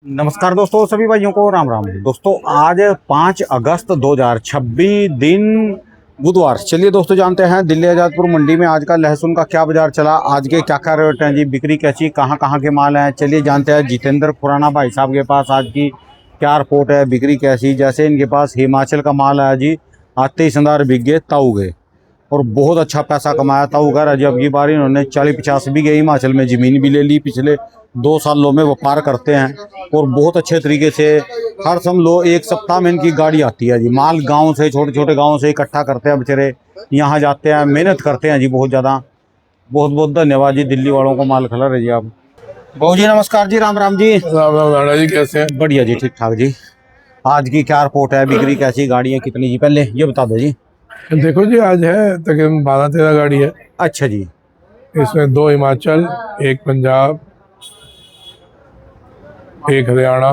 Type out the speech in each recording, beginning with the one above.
नमस्कार दोस्तों, सभी भाइयों को राम राम। दोस्तों आज 5 अगस्त 2026 दिन बुधवार। चलिए दोस्तों जानते हैं दिल्ली आजादपुर मंडी में आज का लहसुन का क्या बाजार चला, आज के क्या क्या रेट हैं जी, बिक्री कैसी, कहाँ के माल हैं। चलिए जानते हैं जितेंद्र खुराना भाई साहब के पास आज की क्या रिपोर्ट है, बिक्री कैसी। जैसे इनके पास हिमाचल का माल आया जी, आते ही संदार बिक गए ताऊ गए और बहुत अच्छा पैसा कमाया ताऊ घर। अजय अब की बार इन्होंने 40-50 बीघे हिमाचल में ज़मीन भी ले ली। पिछले 2 सालों में व्यापार करते हैं और बहुत अच्छे तरीके से हर समझ एक सप्ताह में इनकी गाड़ी आती है जी। माल गांव से, छोटे छोटे गांव से इकट्ठा करते हैं बेचारे, यहाँ जाते हैं, मेहनत करते हैं जी बहुत ज़्यादा। बहुत बहुत धन्यवाद जी दिल्ली वालों को माल खिला रहे जी आप। बहु जी नमस्कार जी, राम राम जी। राम राम राणा जी, कैसे हैं? बढ़िया जी, ठीक ठाक जी। आज की क्या रिपोर्ट है, बिक्री कैसी, गाड़ियाँ कितनी जी, पहले ये बता दो जी। देखो जी, आज है तकरीबन 12-13 गाड़ी है। अच्छा जी। इसमें 2 हिमाचल, 1 पंजाब, 1 हरियाणा,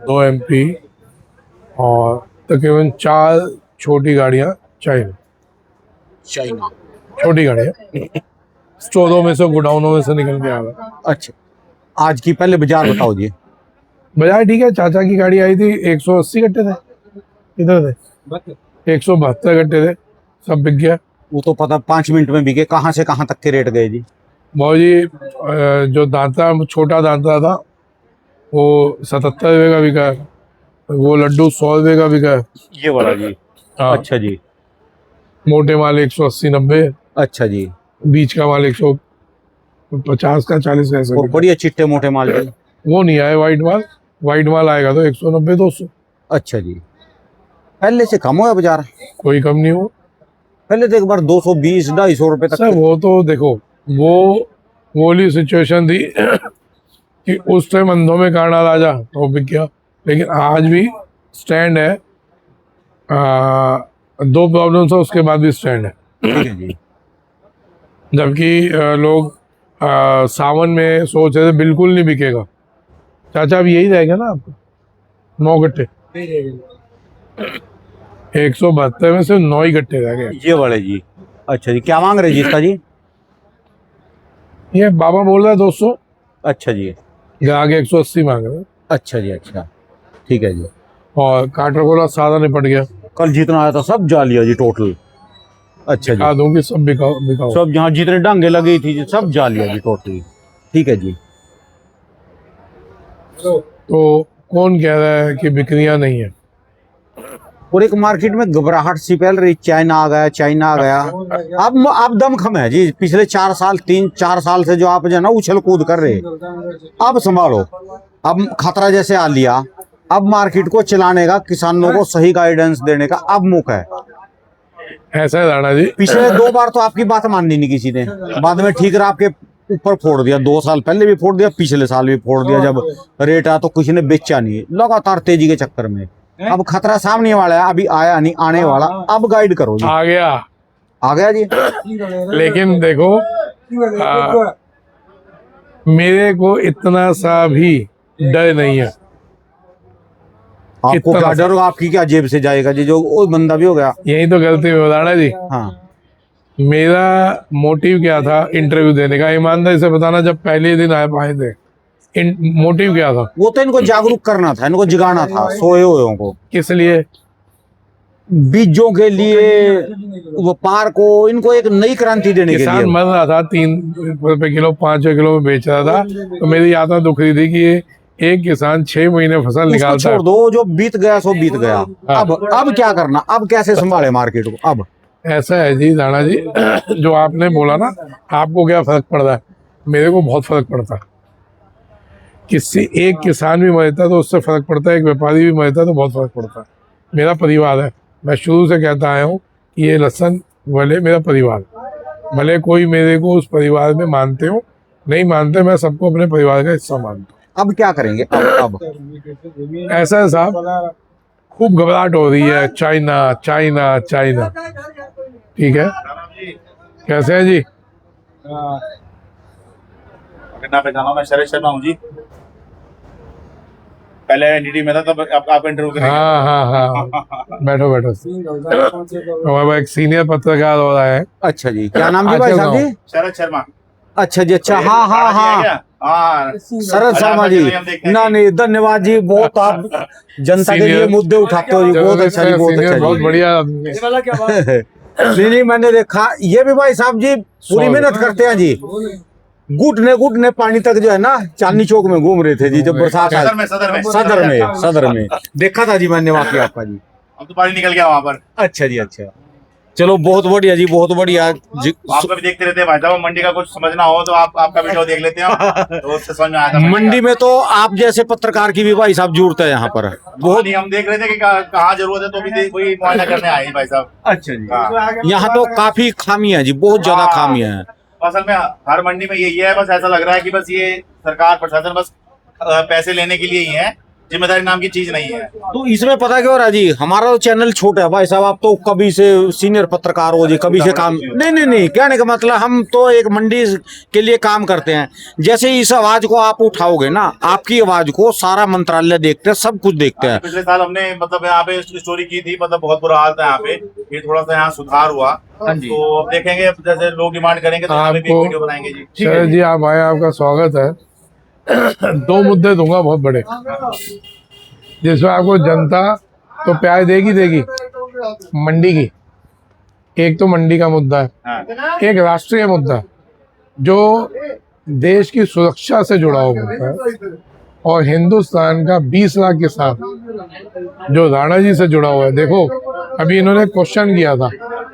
2 MP और तकरीबन 4 छोटी गाड़ियाँ चाइना। छोटी गाड़ियाँ स्टोरों में से, गोडाउनों में से निकल के आ रहा। अच्छा, आज की पहले बाजार बताओ जी। बाजार ठीक है। चाचा की गाड़ी आई थी, 180 गट्टे थे, इधर थे 172 गट्टे थे, सब बिक गया। वो तो पता 5 मिनट में बिके। कहाँ से कहाँ तक के रेट गए जी? भाई जी, जो दांता छोटा दांता था वो 77 रुपये का बिका है, वो लड्डू 100 रुपये का बिका है। ये वाला जी? हाँ। अच्छा जी। मोटे माल 180-90। अच्छा जी। बीच का माल 150 का 40 का ऐसा और बिका। बढ़िया चिट्टे मोटे माल जी? वो नहीं आए वाइट माल। वाइट माल आएगा तो 190-200। अच्छा जी। पहले से कम हुआ बाजार? कोई कम नहीं हो। पहले तो एक बार 220-250 रुपए तक सर वो तो देखो, वो वाली सिचुएशन थी कि उस टाइम अंधों में कांडा राजा तो बिक गया। लेकिन आज भी स्टैंड है। 2 प्रॉब्लम्स है, उसके बाद भी स्टैंड है। ठीक है जी। जबकि लोग सावन में सोच रहे थे बिल्कुल नहीं बिकेगा। चाचा अब यही रहेगा ना आपको, 9 गट्टे। 172 में से 9 ही गट्टे रह गए। ये वाले जी? अच्छा जी। क्या मांग रहे जी इसका जी? ये बाबा बोल रहा है 200, अच्छा जी। आगे 180 मांग रहे हैं। अच्छा जी। अच्छा, ठीक है जी। और काटर गोला सारा निपट गया। कल जितना आया था सब जा लिया जी टोटल? अच्छा दिखा जी। दूंगी, सब बिकाओ। सब जहाँ जितने डांगे लगी थी जी सब जा लिया जी टोटल। ठीक है जी। तो कौन कह रहा है कि बिक्रियां नहीं है? और एक मार्केट में घबराहट सी फैल रही, चाइना आ गया, चाइना आ गया। अब दमखम है जी। पिछले 3-4 साल से जो आप जो है ना उछल कूद कर रहे, अब संभालो। अब खतरा जैसे आ लिया, अब मार्केट को चलाने का, किसानों को सही गाइडेंस देने का अब मौका है। ऐसा है राणा जी, पिछले 2 बार तो आपकी बात माननी नहीं किसी ने, बाद में ठीक रहा, आपके ऊपर फोड़ दिया। 2 साल पहले भी फोड़ दिया, पिछले साल भी फोड़ दिया। जब रेट आया तो किसी ने बेचा नहीं, लगातार तेजी के चक्कर में। अब खतरा सामने वाला है, अभी आया नहीं, आने वाला। अब गाइड करो जी। आ गया जी। लेकिन देखो, मेरे को इतना सा भी डर नहीं है। आपको क्या डर होगा? आपकी क्या जेब से जाएगा जी? जो वो बंदा भी हो गया। यही तो गलती है राणा जी। हाँ। मेरा मोटिव क्या था इंटरव्यू देने का, ईमानदारी से बताना। जब पहले दिन आए थे, मोटिव क्या था? वो तो इनको जागरूक करना था, इनको जगाना था सोए हुए को। किस लिए? बीजों के लिए, व्यापार को, इनको एक नई क्रांति देने के किसान लिए। मर रहा था, 3 रुपए किलो, 5 रुपए किलो में बेच रहा था। तो मेरी आत्मा दुख रही थी कि एक किसान 6 महीने फसल निकालता है। छोड़ दो, जो बीत गया सो बीत गया। अब क्या करना? अब कैसे संभाले मार्केट को? अब ऐसा है जी राणा जी, जो आपने बोला ना, आपको क्या फर्क पड़ रहा है, मेरे को बहुत फर्क पड़ता है। किसी एक किसान भी मरता तो उससे फर्क पड़ता है, एक व्यापारी भी मरता तो बहुत फर्क पड़ता है। मेरा परिवार है, मैं शुरू से कहता आया हूँ कि ये लहसुन वाले मेरा परिवार। भले कोई मेरे को उस परिवार में मानते हो, नहीं मानते, मैं सबको अपने परिवार का हिस्सा मानता हूँ। अब क्या करेंगे? अब ऐसा है साहब, खूब घबराहट हो रही है, चाइना चाइना चाइना। ठीक है, कैसे है जी? पहचाना, मैं शरद शर्मा हूँ जी। पहले एनडीटी में था, तब आप इंटरव्यू करेंगे। हाँ, बैठो। हमारा एक सीनियर पत्रकार हो रहा है। अच्छा जी। क्या नाम जी भाई साहब जी? शरद शर्मा। अच्छा जी। अच्छा, हाँ। हाँ शरद शर्मा जी, ना नहीं, धन्यवाद जी, बहुत आप जनता के लिए मुद्दे उठाते हो जी, बहुत अच्छा जी, बहुत अच्छा जी, बहुत बढ़िया आदमी है। नहीं नहीं, मैंने देखा ये भी भाई साहब जी पूरी मेहनत करते हैं जी, घुटने पानी तक जो है ना चांदनी चौक में घूम रहे थे जी, जब बरसात सदर आई। में सदर में देखा था जी मैंने वाकई आपका जी। अब तो पानी निकल गया वहाँ पर। अच्छा जी, अच्छा, चलो बहुत बढ़िया जी, बहुत बढ़िया जी। आपका भी देखते रहते हैं भाई साहब, मंडी का कुछ समझना हो तो आपका वीडियो देख लेते हैं हम, तो उससे समझ में आता है। मंडी में तो आप जैसे पत्रकार की भी भाई साहब जरूरत है यहाँ पर बहुत। नहीं, हम देख रहे थे कि कहाँ जरूरत है, तो भी वही मुआयना करने आए हैं भाई साहब। अच्छा जी, यहाँ तो काफी खामियां जी, बहुत ज्यादा खामियां हैं। असल में हर मंडी में यही है, बस ऐसा लग रहा है कि बस ये सरकार प्रशासन बस पैसे लेने के लिए ही है, जिम्मेदारी नाम की चीज नहीं है। तो इसमें पता क्या हो रहा है जी, हमारा तो चैनल छोटा है भाई साहब, आप तो कभी से सीनियर पत्रकार हो जी, कभी से काम नहीं, कहने का मतलब हम तो एक मंडी के लिए काम करते हैं। जैसे इस आवाज को आप उठाओगे ना, आपकी आवाज को सारा मंत्रालय देखते हैं, सब कुछ देखते हैं। पिछले साल हमने मतलब यहाँ पे स्टोरी की थी, मतलब बहुत बुरा हाल था यहाँ पे, ये थोड़ा सा यहाँ सुधार हुआ, तो अब देखेंगे जैसे लोग डिमांड करेंगे तो यहाँ पे भी एक वीडियो बनाएंगे जी। शरद जी आप आए, आपका स्वागत है। दो मुद्दे दूंगा बहुत बड़े, जिसमें आपको जनता तो प्यार देगी मंडी की। एक तो मंडी का मुद्दा है, हाँ। एक राष्ट्रीय मुद्दा है जो देश की सुरक्षा से जुड़ा हुआ मुद्दा है, और हिंदुस्तान का 20 लाख किसान जो राणा जी से जुड़ा हुआ है। देखो अभी इन्होंने क्वेश्चन किया था,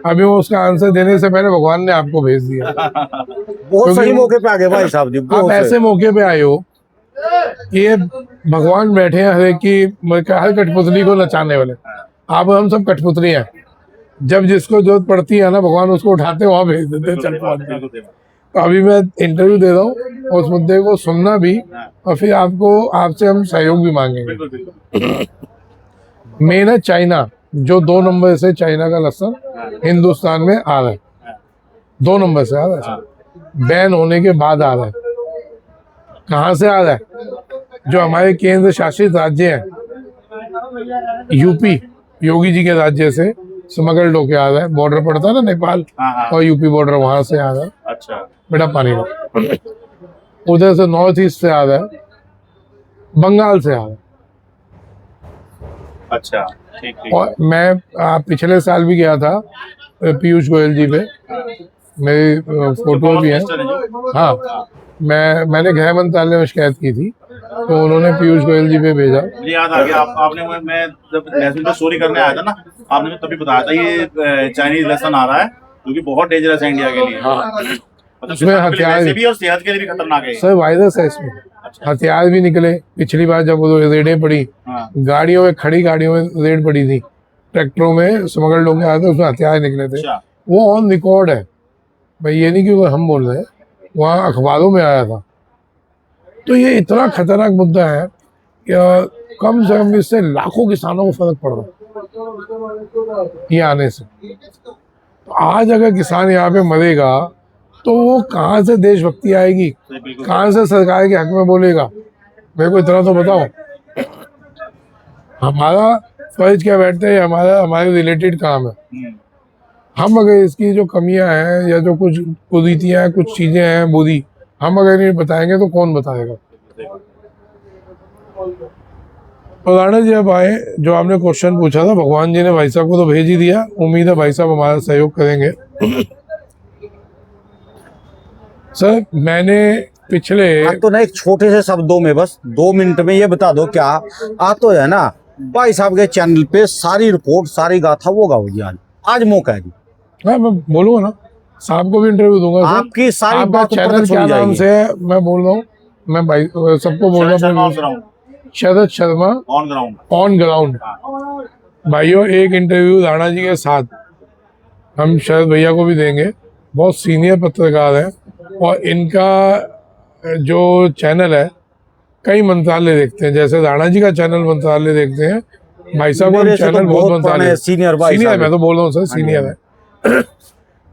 अभी वो उसका आंसर देने से पहले भगवान ने आपको भेज दिया। बहुत सही मौके पे आ गए भाई साहब जी, आप ऐसे मौके पे आए हो, ये भगवान बैठे हैं हर एक की, हर कठपुतली को नचाने वाले। आप हम सब कठपुतली हैं, जब जिसको जरूरत पड़ती है ना भगवान उसको उठाते वहां भेज देते हैं, चल पहुंच। तो अभी मैं इंटरव्यू दे रहा हूँ, उस मुद्दे को सुनना भी, और फिर आपसे हम सहयोग भी मांगेंगे। मेन है चाइना, जो 2 नंबर से चाइना का लहसुन हिंदुस्तान में आ रहा है, 2 नंबर से आ रहा है, बैन होने के बाद आ रहा है। कहाँ से आ रहा है? जो हमारे केंद्र शासित राज्य हैं, यूपी, योगी जी के राज्य से स्मगल्ड होके आ रहा है, बॉर्डर पड़ता है ना नेपाल और यूपी बॉर्डर, वहां से आ रहा है। अच्छा, बेटा पानी लो। उधर से नॉर्थ ईस्ट से आ रहा है, बंगाल से आ रहा है। अच्छा, ठीक। और मैं पिछले साल भी गया था पीयूष गोयल जी पे, मेरी फोटो भी है। हाँ, मैंने गृह मंत्रालय में शिकायत की थी, तो उन्होंने पीयूष गोयल जी पे भेजा। मुझे याद आ गया, आपने मैं जब लहसुन पे चोरी करने आया था ना, आपने मुझे तभी बताया था ये चाइनीज लहसुन आ रहा है, जो कि बहुत डेंजरस है इंडिया के लिए। मतलब उसमें हथियार भी और सेहत के लिए भी खतरनाक है। सर वायरस है इसमें, हथियार भी निकले। पिछली बार जब वो रेडें पड़ी, गाड़ियों में, खड़ी गाड़ियों में रेड पड़ी थी, ट्रैक्टरों में स्मगल्ड लोग आए थे, उसमें हथियार निकले थे। वो ऑन रिकॉर्ड है भाई, ये नहीं कि हम बोल रहे हैं, वहाँ अखबारों में आया था। तो ये इतना खतरनाक मुद्दा है कि कम से कम इससे लाखों किसानों को फर्क पड़ रहा है ये आने से। तो आज अगर किसान यहाँ पे मरेगा तो वो कहाँ से देशभक्ति आएगी, कहाँ से सरकार के हक में बोलेगा? मेरे को इतना तो बताओ। हमारा फर्ज क्या बैठता है, हमारे रिलेटेड काम है। हम अगर इसकी जो कमियां हैं या जो कुछ कुरीतियां हैं, कुछ चीजें हैं बुरी, हम अगर नहीं बताएंगे तो कौन बताएगा? और राणा जी अब आए, जो आपने क्वेश्चन पूछा था, भगवान जी ने भाई साहब को तो भेज ही दिया। उम्मीद है भाई साहब हमारा सहयोग करेंगे। सर मैंने पिछले तो ना एक छोटे से शब्दों में बस 2 मिनट में ये बता दो, क्या आप तो है ना भाई साहब के चैनल पे सारी रिपोर्ट, सारी गाथा वो गाओ जी। आज मौका है जी। हाँ मैं बोलूँगा ना, साहब को भी इंटरव्यू दूंगा। आपकी सारी बात चैनल क्या नाम से है मैं बोल रहा हूँ, मैं भाई सबको बोल रहा हूँ, शरद शर्मा ऑन ग्राउंड। भाइयों एक इंटरव्यू राणा जी के साथ हम शरद भैया को भी देंगे, बहुत सीनियर पत्रकार है, और इनका जो चैनल है कई मंत्रालय देखते हैं, जैसे राणा जी का चैनल मंत्रालय देखते हैं, भाई साहब का चैनल बहुत मंत्रालय सीनियर, मैं तो बोल रहा हूँ सर सीनियर है।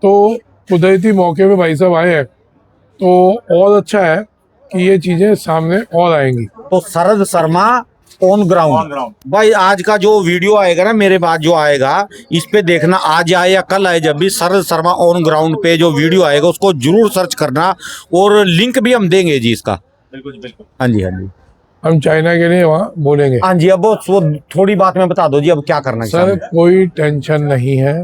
तो कुदरती मौके पे भाई साहब आए हैं, तो और अच्छा है कि ये चीजें सामने और आएंगी। तो शरद शर्मा ऑन ग्राउंड भाई, आज का जो वीडियो आएगा ना, मेरे बाद जो आएगा, इस पे देखना, आज आए या कल आए, जब भी शरद शर्मा ऑन ग्राउंड पे जो वीडियो आएगा उसको जरूर सर्च करना, और लिंक भी हम देंगे जी इसका। बिल्कुल बिल्कुल। हाँ जी, हाँ जी, हम चाइना के लिए वहाँ बोलेंगे हाँ जी। अब वो थोड़ी बात में बता दो जी, अब क्या करना है सर किसान को? कोई टेंशन नहीं है,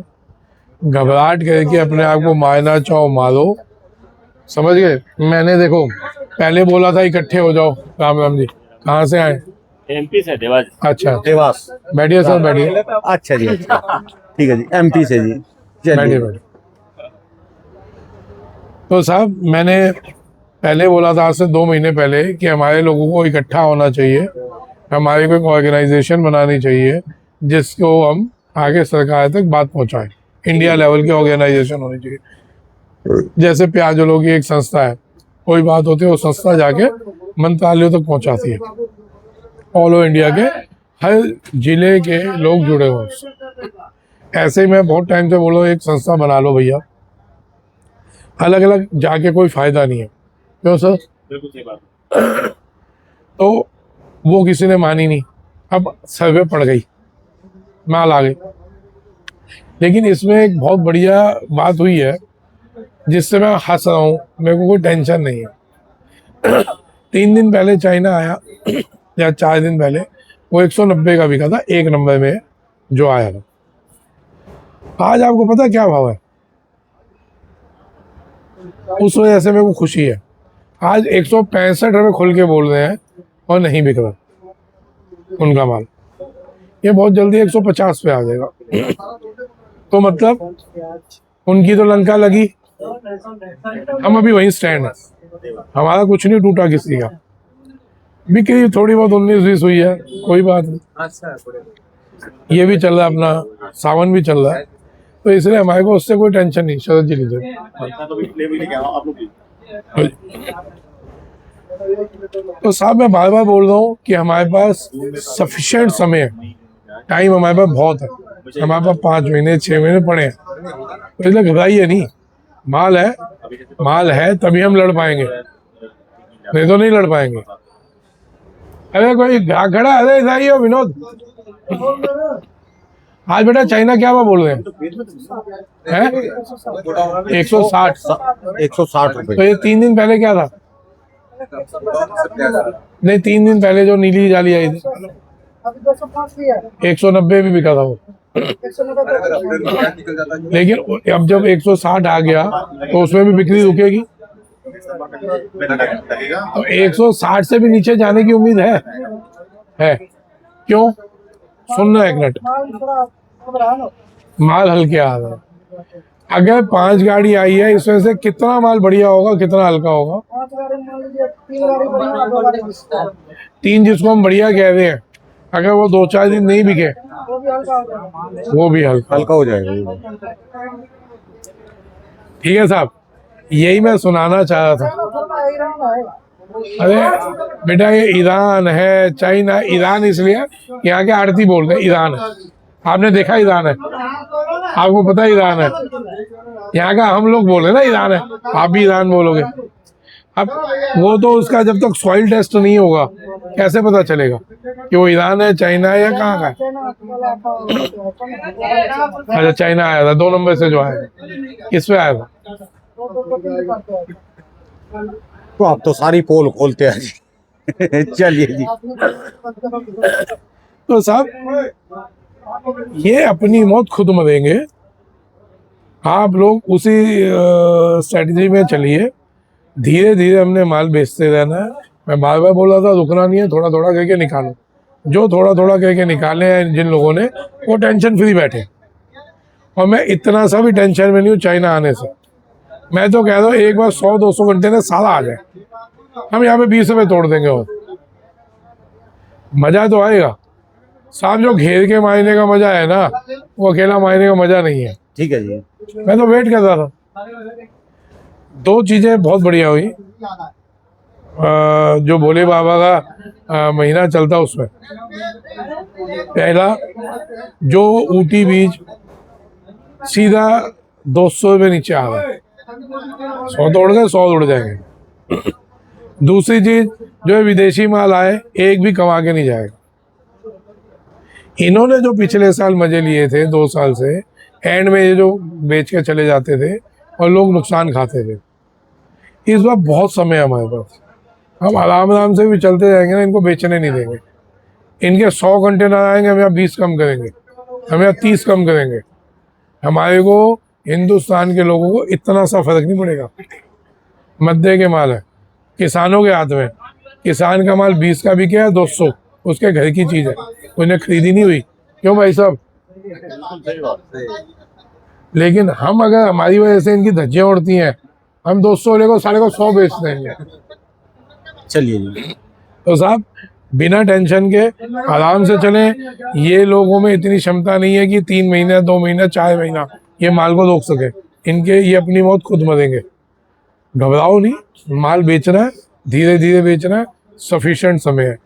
घबराहट करके अपने आप को मारना चाहो मारो, समझ गए। मैंने देखो पहले बोला था इकट्ठे हो जाओ। राम राम जी, कहाँ से आए? एमपी से देवाज। अच्छा, देवास। बैठिए सर बैठिए, अच्छा जी, अच्छा, ठीक है जी, एमपी से जी। बैठिए चलिए। बैठिए। तो साहब मैंने पहले बोला था आज से 2 महीने पहले कि हमारे लोगों को इकट्ठा होना चाहिए, हमारी कोई ऑर्गेनाइजेशन बनानी चाहिए जिसको हम आगे सरकार तक बात पहुंचाएं। इंडिया लेवल की ऑर्गेनाइजेशन होनी चाहिए। जैसे प्याजों की एक संस्था है, कोई बात होती है वो संस्था जाके मंत्रालयों तक पहुंचाती है। ऑल ओवर इंडिया के हर जिले के लोग जुड़े हुए हैं। ऐसे ही मैं बहुत टाइम से बोल रहा हूँ एक संस्था बना लो भैया, अलग अलग जाके कोई फायदा नहीं है। क्यों सर? बिल्कुल सही बात। तो वो किसी ने मानी नहीं, अब सर्वे पड़ गई, माल आ गई। लेकिन इसमें एक बहुत बढ़िया बात हुई है जिससे मैं हंस रहा हूँ, मेरे को कोई टेंशन नहीं है। 3 दिन पहले चाइना आया या 4 दिन पहले, वो 190 का बिका था, 1 नंबर में जो आया था। आज आपको पता क्या भाव है? उस वजह से मेरे को खुशी है। आज 165 रुपये खुल के बोल रहे हैं और नहीं बिक रहा उनका माल। ये बहुत जल्दी 150 पे आ जाएगा। तो मतलब उनकी तो लंका लगी, हम अभी वहीं स्टैंड है, हमारा कुछ नहीं टूटा किसी का। बिक्री थोड़ी बहुत 19-20 हुई है, कोई बात नहीं, ये भी चल रहा है, अपना सावन भी चल रहा है, तो इसलिए हमारे को उससे कोई टेंशन नहीं। शरद जी लीजिए। तो साहब मैं बार बार बोल रहा हूँ कि हमारे पास सफिशिएंट समय है, टाइम हमारे पास बहुत है, हमारे पास 5 महीने 6 महीने पड़े हैं, तो इसलिए घबराइए नहीं। माल है, माल है तभी हम लड़ पाएंगे, नहीं तो नहीं लड़ पाएंगे। अरे कोई ग्राहक खड़ा है, अरे इधर ही हो विनोद। आज बेटा चाइना क्या हुआ बोल रहे हैं? 160। 160 रुपए। तो ये 3 दिन पहले क्या था? नहीं 3 दिन पहले जो नीली जाली आई थी 190 भी बिका था वो। लेकिन अब जब 160 आ गया तो उसमें भी बिक्री रुकेगी, तो 160 से भी नीचे जाने की उम्मीद है। क्यों? सुनना एक मिनट, माल हल्के आ रहा है। अगर 5 गाड़ी आई है, इसमें से कितना माल बढ़िया होगा, कितना हल्का होगा? 3 जिसको हम बढ़िया कह रहे हैं, अगर वो 2-4 दिन नहीं बिके वो भी हल्का हल्का हो जाएगा। ठीक है साहब, यही मैं सुनाना चाह रहा था। अरे बेटा ये ईरान है, चाइना, ईरान इसलिए कि यहाँ के आड़ती बोलते हैं ईरान है। आपने देखा ईरान है, आपको पता है ईरान है, यहाँ का हम लोग बोले ना ईरान है, आप भी ईरान बोलोगे। अब वो तो उसका जब तक सॉइल टेस्ट नहीं होगा कैसे पता चलेगा कि वो ईरान है, चाइना है या कहाँ का है? अच्छा चाइना आया था 2 नंबर से जो आया, किस पे आया था? तो आप तो सारी पोल खोलते हैं जी। चलिए जी। तो साहब ये अपनी मौत खुद मरेंगे, आप लोग उसी स्ट्रेटजी में चलिए, धीरे धीरे हमने माल बेचते रहना है। मैं बार बार बोल रहा था रुकना नहीं है, थोड़ा थोड़ा करके निकालो। जो थोड़ा थोड़ा करके निकाले हैं जिन लोगों ने, वो टेंशन फ्री बैठे। और मैं इतना सा भी टेंशन में नहीं हूँ चाइना आने से। मैं तो कह रहा हूँ एक बार 100-200 घंटे में सारा आ जाए, हम यहाँ पे 20 रुपये तोड़ देंगे और मजा तो आएगा। साहब जो घेर के मायने का मजा है ना, वो अकेला मायने का मजा नहीं है। ठीक है जी। मैं तो वेट कर रहा था। 2 चीजें बहुत बढ़िया हुई, जो भोले बाबा का महीना चलता उसमें। पहला, जो ऊटी बीज सीधा 200 रुपये नीचे आ रहा है, 100 तोड़ गए 100 उड़ जाएंगे। दूसरी चीज, जो विदेशी माल आए एक भी कमा के नहीं जाएगा। इन्होंने जो पिछले साल मजे लिए थे 2 साल से, एंड में ये जो बेच के चले जाते थे और लोग नुकसान खाते थे। इस बार बहुत समय है हमारे पास, हम आराम आराम से भी चलते जाएंगे ना, इनको बेचने नहीं देंगे। इनके 100 कंटेनर आएंगे, हम यहाँ 20 कम करेंगे, हम यहाँ 30 कम करेंगे। हमारे को हिंदुस्तान के लोगों को इतना सा फर्क नहीं पड़ेगा। मध्य के माल है, किसानों के हाथ में। किसान का माल 20 का भी क्या है, 200, उसके घर की चीज है, उन्हें खरीदी नहीं हुई। क्यों भाई साहब? लेकिन हम अगर हमारी वजह से इनकी धज्जियां उड़ती हैं, हम 200 लेकर साढ़े को 100 बेच देंगे। चलिए जी, तो साहब बिना टेंशन के आराम से चलें। ये लोगों में इतनी क्षमता नहीं है कि 3 महीना, 2 महीना, 4 महीना ये माल को रोक सके। इनके ये अपनी मौत खुद मरेंगे। घबराओ नहीं, माल बेचना है, धीरे धीरे बेचना है, सफिशिएंट समय है।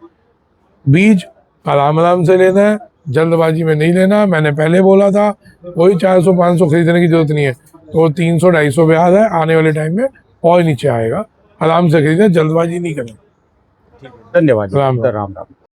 बीज आराम आराम से लेना है, जल्दबाजी में नहीं लेना। मैंने पहले बोला था, कोई 400-500 खरीदने की जरूरत नहीं है। तो 300-250 पे आ रहा है, आने वाले टाइम में और नीचे आएगा। आराम से खरीदें, जल्दबाजी नहीं करें। धन्यवाद जी। राम राम। राम राम।